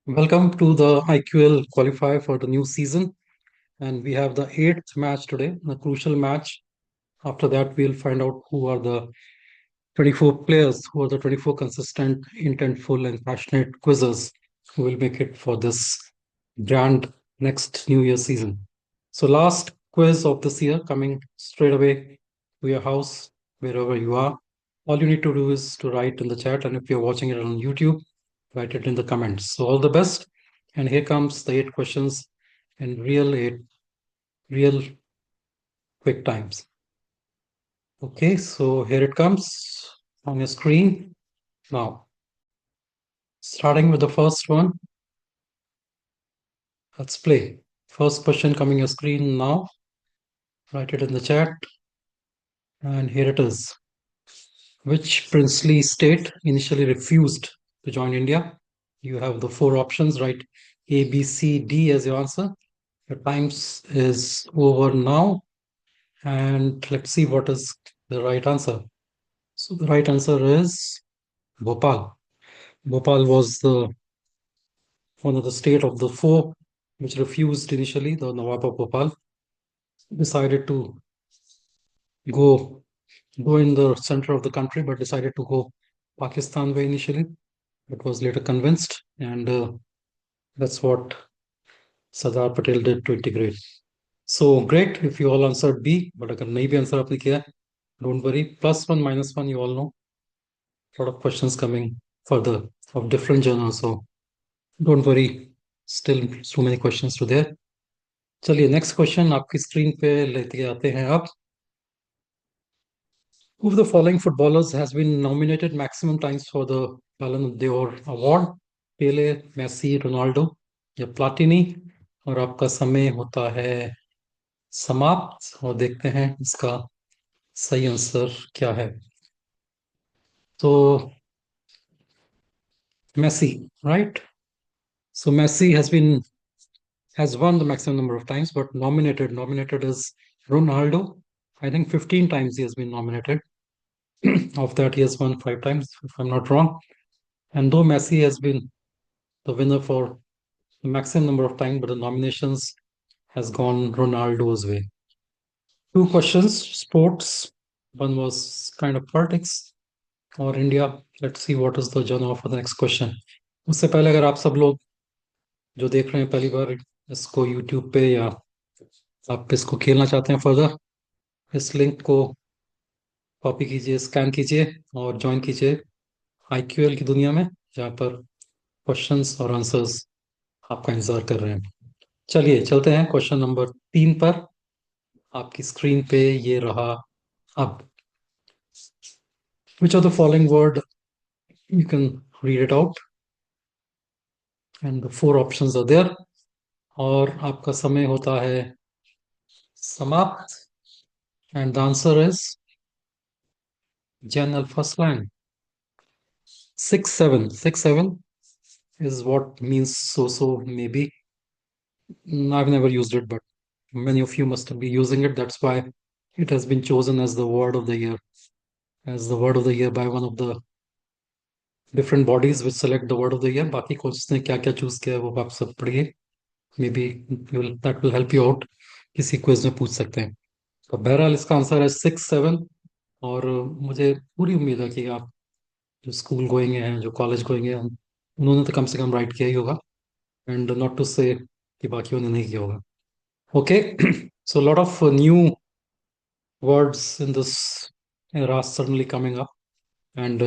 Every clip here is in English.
Welcome to the IQL qualifier for the new season. And we have the eighth match today, a crucial match. After that, we'll find out who are the 24 players, who are the 24 consistent, intentful, and passionate quizzers who will make it for this grand next New Year season. So, last quiz of this year coming straight away to your house, wherever you are. All you need to do is to write in the chat, and if you're watching it on YouTube, write it in the comments. So, all the best. And here comes the eight questions in real quick times. Okay, so here it comes on your screen now. Starting with the first one, let's play. First question coming your screen now. Write it in the chat. And here it is. Which princely state initially refused to join India? You have the four options, right? A, B, C, D as your answer. Your times is over now. And let's see what is the right answer. So the right answer is Bhopal. Bhopal was the one of the state of the four which refused initially. The Nawab of Bhopal decided to go go in the center of the country, but decided to go Pakistan way initially. But was later convinced, and that's what Sardar Patel did to integrate. So great if you all answered B, but अगर नहीं भी answer आपने किया, don't worry. +1, -1, you all know. A lot of questions coming further of different journals, so don't worry. Still so many questions to there. चलिए next question आपकी screen पे लेते आते हैं आप. Who of the following footballers has been nominated maximum times for the Ballon d'Or award? Pele, Messi, Ronaldo या Platini? और आपका समय होता है समाप्त और देखते हैं इसका सही आंसर क्या है. तो Messi, right? So Messi has won the maximum number of times, but nominated is Ronaldo. I think 15 times he has been nominated. Of that, he has won 5 times, if I'm not wrong. And though Messi has been the winner for the maximum number of times, but the nominations has gone Ronaldo's way. Two questions, sports. One was kind of politics or India. Let's see what is the genre for the next question. उससे पहले अगर आप सब लोग जो देख रहे हैं पहली बार इसको YouTube पे या आप इसको खेलना चाहते हैं फर्दर, इस लिंक को कॉपी कीजिए, स्कैन कीजिए और ज्वाइन कीजिए IQL की दुनिया में, जहाँ पर क्वेश्चंस और आंसर्स आपका इंतजार कर रहे हैं. चलिए चलते हैं क्वेश्चन नंबर 3 पर. आपकी स्क्रीन पे ये रहा अब. Which of the following word, you can read it out and the four options are there. और आपका समय होता है समाप्त. And the answer is Jan Alpha Slang. 6-7. 6-7 is what means so maybe. I've never used it, but many of you must be using it. That's why it has been chosen as the word of the year. As the word of the year by one of the different bodies which select the word of the year. बाकी coach ने क्या क्या choose किया है वो आप सब पढ़िए. Maybe that will help you out. किसी क्विज में पूछ सकते हैं. तो बहरहाल इसका आंसर है 6-7. और मुझे पूरी उम्मीद है कि आप जो स्कूल गोइंग हैं, जो कॉलेज गोइंग हैं, उन्होंने तो कम से कम राइट किया ही होगा. एंड नॉट टू से कि बाकियों ने नहीं किया होगा. Okay. So a lot of new words in this era suddenly coming up, and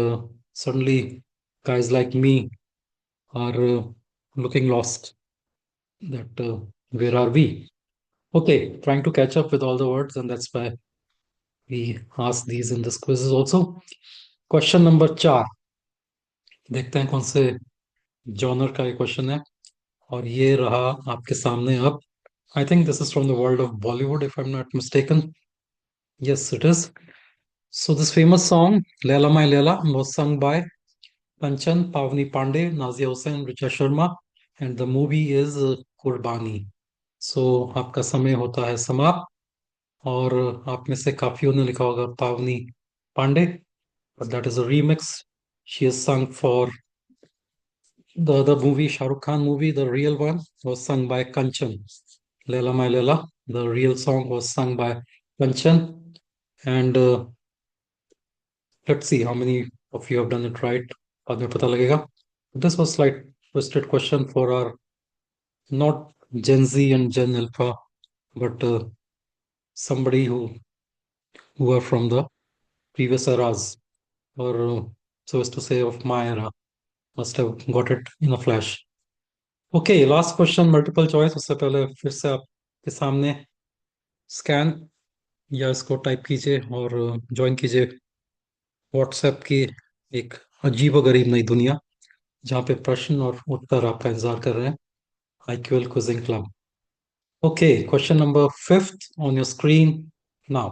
suddenly guys like me are looking lost. That where are we? Okay, trying to catch up with all the words, and that's why we ask these in this quizzes also. Question number 4. देखते हैं कौन से genre का ये question है. और ये रहा आपके सामने अब. I think this is from the world of Bollywood, if I'm not mistaken. Yes, it is. So this famous song, Leela My Leela, was sung by Kanchan, Pavni Pandey, Nazia Hussain, Richa Sharma, and the movie is Kurbani. So आपका समय होता है समाप्त. और आप में से काफियों ने लिखा होगा पावनी Pandey, but that is a remix. She has sung for The other movie, Shah Rukh Khan movie, the real one, was sung by Kanchan. Leila My Leila, the real song was sung by Kanchan. And let's see how many of you have done it right. बाद में पता लगेगा. This was slight twisted question for our not Gen Z and Gen Alpha, but somebody who are from the previous eras, or so as to say of my era, must have got it in a flash. Okay, last question, multiple choice. उससे पहले फिर से आपके सामने scan या इसको type कीजिए और ज्वाइन कीजिए व्हाट्सएप की एक अजीबोगरीब नई दुनिया, जहाँ पे प्रश्न और उत्तर आपका इंतजार कर रहे हैं. IQL quizzing club. Okay, question number fifth on your screen now.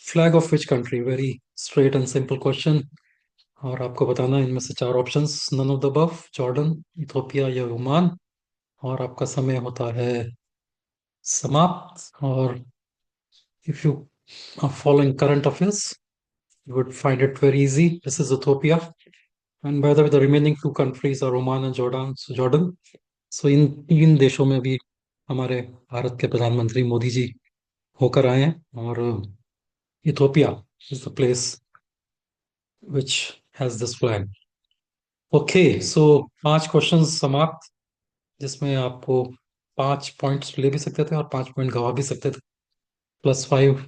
Flag of which country? Very straight and simple question. और आपको बताना है इनमें से चार options: none of the above, Jordan, Ethiopia या ओमान. और आपका समय होता है समाप्त. और if you are following current affairs, you would find it very easy. This is Ethiopia. And by the way, the remaining two countries are Oman and Jordan. So इन तीन देशों में भी हमारे भारत के प्रधानमंत्री मोदी जी होकर आए हैं. और Ethiopia is the place which has this flag. Okay, so पांच क्वेश्चंस समाप्त, जिसमें आपको 5 पॉइंट्स ले भी सकते थे और 5 पॉइंट गवा भी सकते थे. +5,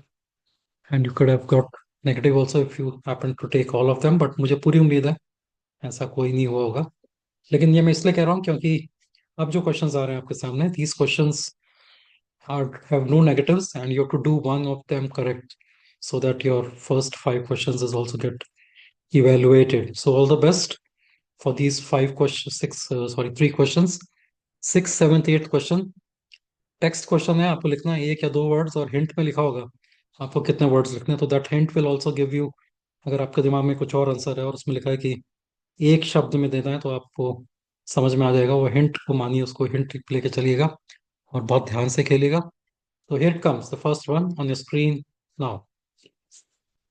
and you could have got negative also if you happen to take all of them. But मुझे पूरी उम्मीद है ऐसा कोई नहीं हुआ होगा. लेकिन ये मैं इसलिए कह रहा हूँ क्योंकि अब जो क्वेश्चंस आ रहे हैं आपके सामने, these questions have no negatives and you have to do one of them correct so that your first 5 questions is also get evaluated. So all the best for these 5 questions, 3 questions. 6th, 7th, 8th question text question है. आपको लिखना है एक या दो words, और hint में लिखा होगा आपको कितने वर्ड्स लिखने हैं. तो that hint will also give you, अगर आपके दिमाग में कुछ और आंसर है और उसमें लिखा है कि एक शब्द में देना है, तो आपको समझ में आ जाएगा. वो हिंट को मानिए, उसको हिंट लेके चलिएगा और बहुत ध्यान से खेलिएगा. तो here comes the first one on your screen now.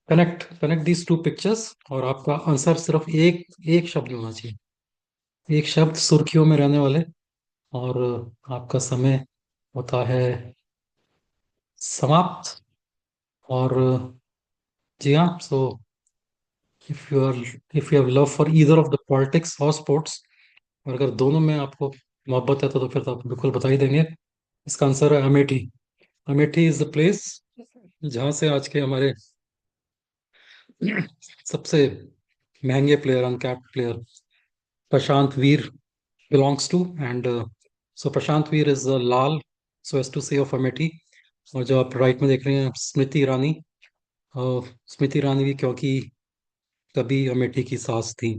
Connect connect these two pictures. और आपका आंसर सिर्फ एक एक शब्द में होना चाहिए. एक शब्द, सुर्खियों में रहने वाले. और आपका समय होता है समाप्त. और जी हाँ, so if you are if you have love for either of the politics और स्पोर्ट्स, और अगर दोनों में आपको मोहब्बत है, तो फिर तो आप बिल्कुल बता ही देंगे. इसका आंसर है Amethi. Amethi is the place जहाँ से आज के हमारे सबसे महंगे player, uncapped player Prashant Veer belongs to. And so Prashant Veer is Lal, so as to say of Amethi. और जो आप राइट में देख रहे हैं, स्मृति ईरानी. स्मृति ईरानी भी क्योंकि कभी अमेठी की सास थी.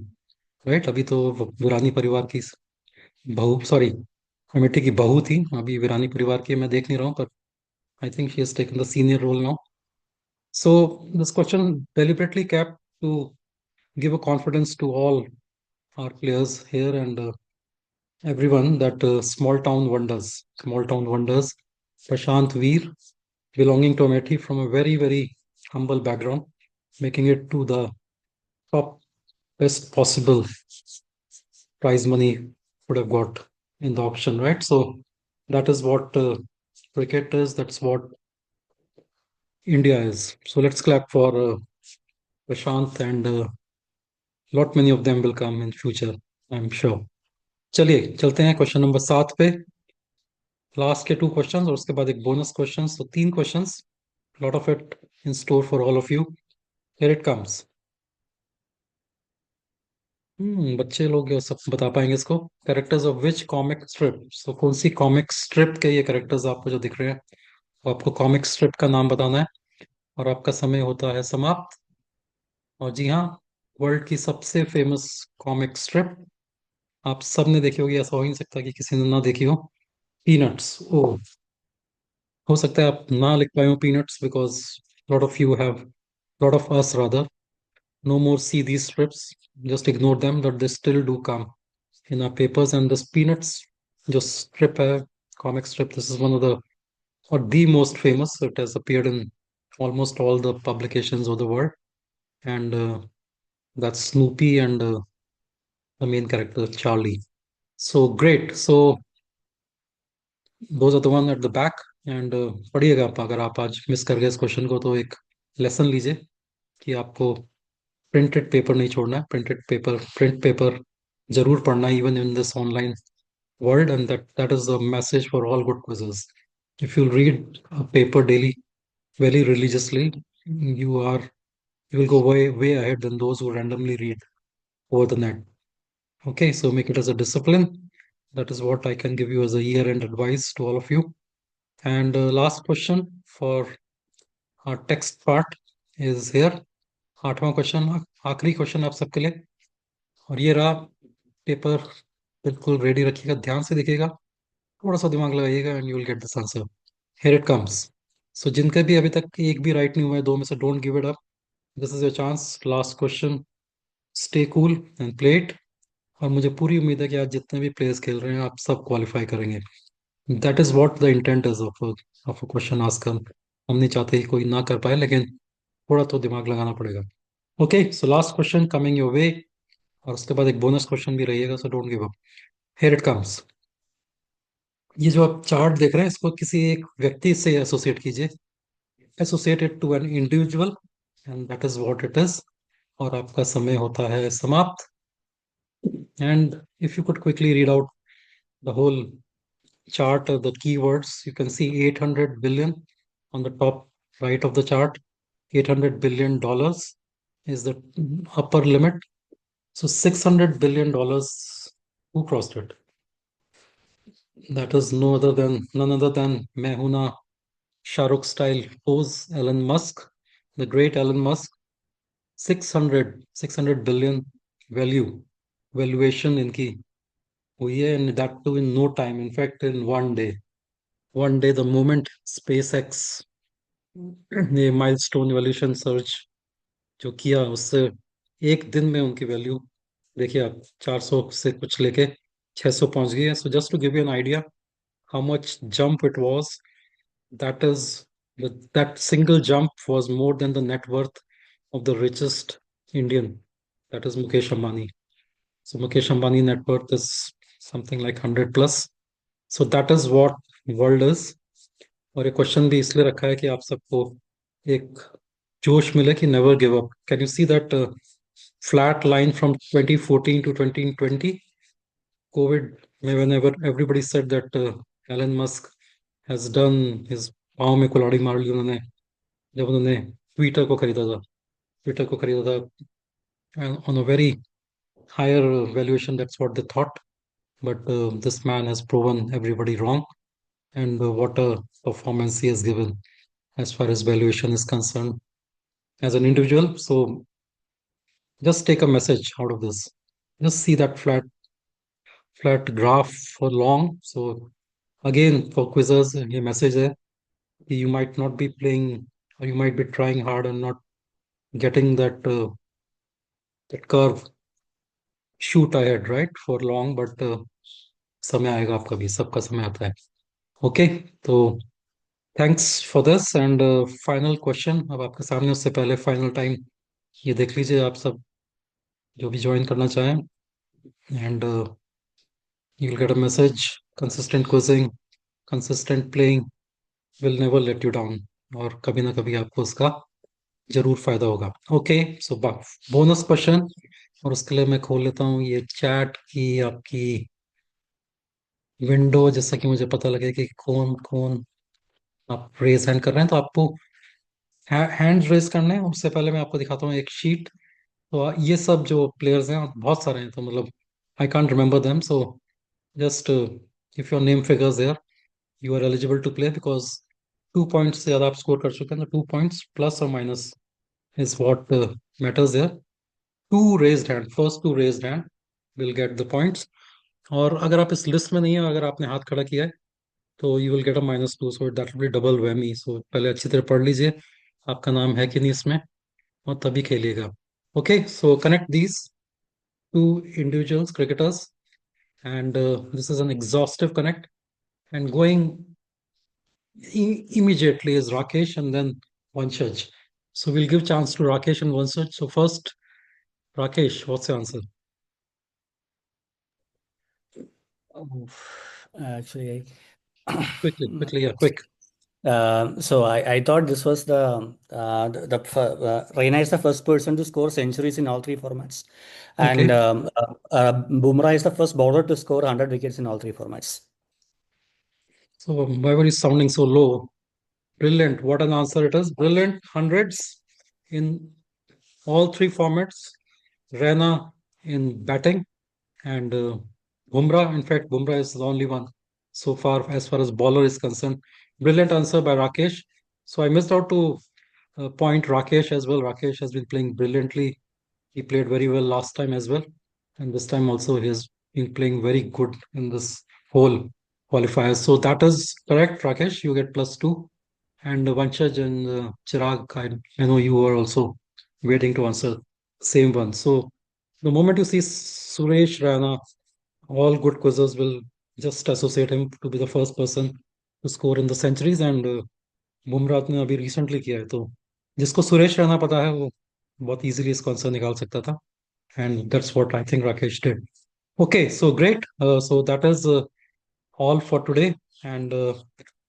राइट, अभी तो वो वीरानी परिवार की बहू, सॉरी, अमेठी की बहू थी. अभी वीरानी परिवार की मैं देख नहीं रहा हूँ, पर I think she has taken the senior role now. So this question deliberately kept to give a confidence to all our players here, and everyone that small town wonders. Prashant Veer, belonging to Amethi from a very, very humble background, making it to the top best possible prize money would have got in the auction, right? So that is what cricket is. That's what India is. So let's clap for Prashant, and lot many of them will come in future, I'm sure. चलिए चलते हैं question number 7 पे. Last के 2 questions और उसके बाद एक bonus question, तो 3 questions, lot of it in store for all of you. Here it comes. बच्चे लोग ये सब बता पाएंगे इसको. Characters of which comic strip? So कौन सी कॉमिक स्ट्रिप के ये कैरेक्टर्स आपको जो दिख रहे हैं, वो आपको कॉमिक स्ट्रिप का नाम बताना है. और आपका समय होता है समाप्त. और जी हाँ, वर्ल्ड की सबसे फेमस कॉमिक स्ट्रिप आप सब ने देखी होगी, ऐसा हो ही नहीं सकता कि किसी ने ना देखी हो. पीनट्स. ओ, हो सकता है आप ना लिख पाए हो peanuts, because lot of you have, lot of us rather, no more see these strips. Just ignore them, but they still do come in our papers. And this peanuts जो strip है, comic strip, this is one of the, or the most famous. It has appeared in almost all the publications of the world. And That's Snoopy and the main character, Charlie. So great. So those are the one at the back. And पढ़िएगा आप, अगर आप आज miss कर गए इस question को तो एक लेसन लीजिए कि आपको प्रिंटेड पेपर नहीं छोड़ना है। प्रिंट पेपर जरूर पढ़ना, even in this online world, and that is the message for all good quizzes. If you read a paper daily very religiously, you are you will go way ahead than those who randomly read over the net. Okay, so make it as a discipline. That is what I can give you as a year-end advice to all of you. And last question for our text part is here. 8वां question, आखिरी question आप सबके लिए। और ये रहा paper, बिल्कुल ready रखिएगा, ध्यान से देखिएगा, थोड़ा सा दिमाग लगाइएगा and you will get this answer. Here it comes. So जिनका भी अभी तक एक भी राइट नहीं हुआ है, दो में से, don't give it up. This is your chance, last question. Stay cool and play it. और मुझे पूरी उम्मीद है कि आज जितने भी प्लेयर्स खेल रहे हैं आप सब क्वालिफाई करेंगे। That is what the intent is of a question asker. हम नहीं चाहते कि कोई ना कर पाए, लेकिन थोड़ा तो दिमाग लगाना पड़ेगा। Okay, so last question coming your way, और उसके बाद एक बोनस क्वेश्चन भी रहिएगा, so don't give up. Here it comes. ये जो आप चार्ट देख रहे हैं, इसको किसी एक व्यक्ति से एसोसिएट कीजिए। Associate it to an individual, and that is what it is. और आपका समय होता है समाप्त। And if you could quickly read out the whole chart, the keywords, you can see 800 billion on the top right of the chart. $800 billion is the upper limit. So $600 billion, who crossed it? That is no other than none other than Mehuna Shahrukh style pose, Elon Musk, the great Elon Musk. 600 billion value valuation इनकी हुई है, and that too in no time. In fact, in one day. One day, the moment SpaceX ने milestone evolution search जो किया, उससे एक दिन में उनकी वैल्यू देखिए आप, 400 से कुछ लेके 600 पहुंच गई है। So just to give you an idea how much jump it was, that is that single jump was more than the net worth of the richest Indian, that is Mukesh Ambani. So Mukesh Ambani net worth is something like 100 plus. So that is what world is. और ये question भी इसलिए रखा है कि आप सबको एक जोश मिले कि never give up. Can you see that flat line from 2014 to 2020? Covid में whenever everybody said that Elon Musk has done his, पाँव में कुल्हाड़ी मार ली उन्होंने जब उन्होंने ट्विटर को खरीदा था on a very higher valuation, that's what they thought. But this man has proven everybody wrong, and what a performance he has given as far as valuation is concerned as an individual. So just take a message out of this. Just see that flat graph for long. So again, for quizzes, a message है कि you might not be playing, or you might be trying hard and not getting that curve shoot ahead, right, for long, but समय आएगा आपका भी, सबका समय आता है। ओके, तो thanks for this. And final question अब आपके सामने, उससे पहले फाइनल टाइम ये देख लीजिए आप सब जो भी ज्वाइन करना चाहें, and you'll get a message. Consistent quizzing, consistent playing will never let you down, और कभी ना कभी आपको उसका जरूर फायदा होगा। ओके, सो बोनस क्वेश्चन, और उसके लिए मैं खोल लेता हूँ ये चैट की आपकी विंडो, जिससे कि मुझे पता लगे कि कौन कौन आप रेज हैंड कर रहे हैं। तो आपको हैंड रेज करने हैं, उससे पहले मैं आपको दिखाता हूँ एक शीट। तो ये सब जो प्लेयर्स हैं बहुत सारे हैं, तो मतलब I can't remember them. So just if your name figures there, you are eligible to play, because 2 points से ज़्यादा आप स्कोर कर चुके हैं, तो 2 points plus or minus is what matters there. Two raised hand, first two raised hand will get the points. और अगर आप इस लिस्ट में नहीं है, अगर आपने हाथ खड़ा किया है, तो you will get a -2, so that will be double whammy. So पहले अच्छी तरह पढ़ लीजिए आपका नाम है कि नहीं इसमें, और तभी खेलिएगा। Okay, so connect these two individuals, cricketers, and this is an exhaustive connect. And going immediately is Rakesh and then Vanshaj. So we'll give chance to Rakesh and Vanshaj. So first, Rakesh, what's your answer? Oh, actually, Quickly, quickly, yeah, quick. I thought this was Raina is the first person to score centuries in all three formats, and Okay. Bumrah is the first bowler to score 100 wickets in all three formats. So why were you sounding so low? Brilliant. What an answer it is. Brilliant. Hundreds in all three formats. Raina in batting and Bumrah. In fact, Bumrah is the only one so far as bowler is concerned. Brilliant answer by Rakesh. So I missed out to point Rakesh as well. Rakesh has been playing brilliantly. He played very well last time as well. And this time also he has been playing very good in this whole qualifier. So that is correct, Rakesh. You get plus two. And Vanshaj and Chirag, I know you are also waiting to answer same one. So the moment you see Suresh Rana, all good quizzes will just associate him to be the first person to score in the centuries. And Bumrah ने अभी recently किया है, तो जिसको सुरेश रैना पता है वो बहुत इजीली इसका आंसर निकाल सकता था. And that's what I think Rakesh did. Okay, so great. So that is all for today. And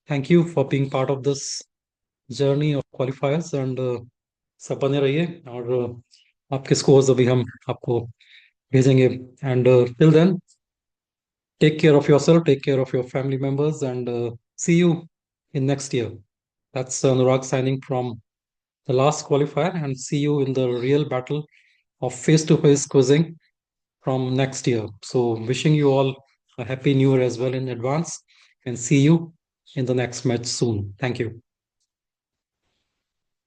thank you for being part of this journey of qualifiers. And सब बने रहिए और आपके scores अभी हम आपको भेजेंगे. And till then, take care of yourself, take care of your family members, and see you in next year. That's Anurag signing from the last qualifier, and see you in the real battle of face-to-face quizzing from next year. So, wishing you all a happy new year as well in advance, and see you in the next match soon. Thank you.